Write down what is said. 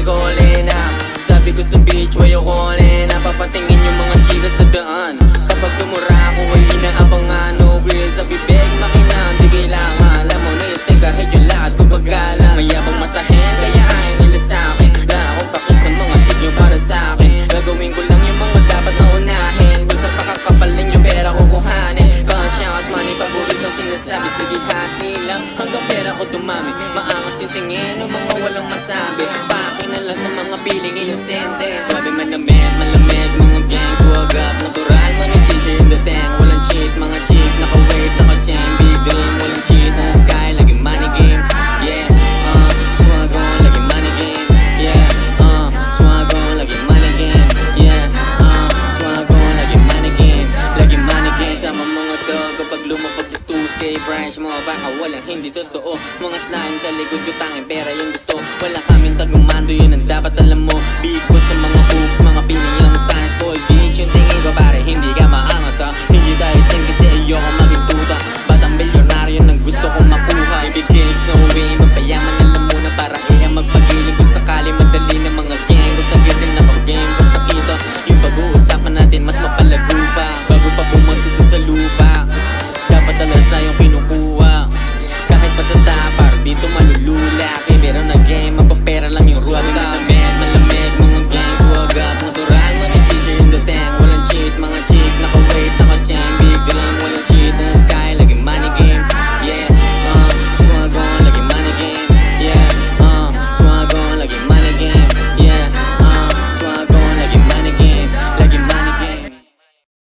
calling na. Sabi ko sa beach, why you calling? Napapatingin yung mga chika sa daan. Kapag tumura ako ay inaabangan. No grill sa bibig, makinang di kailangan. Alam mo na yung ting kahit yung lahat ko paggalang. Mayabang matahin, kaya ayaw nila sa'kin. Na akong paki sa mga shit nyo para sa'kin. Gagawin ko lang yung mga dapat na unahin. Kung sa pakakapalan yung pera ko kuhanin. Cash out money, paboritong sinasabi. Sige hasni lang hanggang pera ko dumami. Maangas yung tingin ng mga walang masabi. Pakin na lang sa mga piling inosente. Swabe manamit, malamig, mga gangs. Wag up, natural, money changer in the tank. Walang cheat, mga chick, naka-wave, naka-chain. Big dream, walang shit na sky, laging money game. Yeah, swag on, laging money game. Yeah, swag on, laging money game. Yeah, swag on, laging money game. Laging money game. Sama mga to, kapag lumapag sa Tuesday branch, mga baka walang hindi totoo. Mga slime sa likod ko, tanging pera yung gusto. Wala kaming tagumando, yun ang dapat alam mo. Big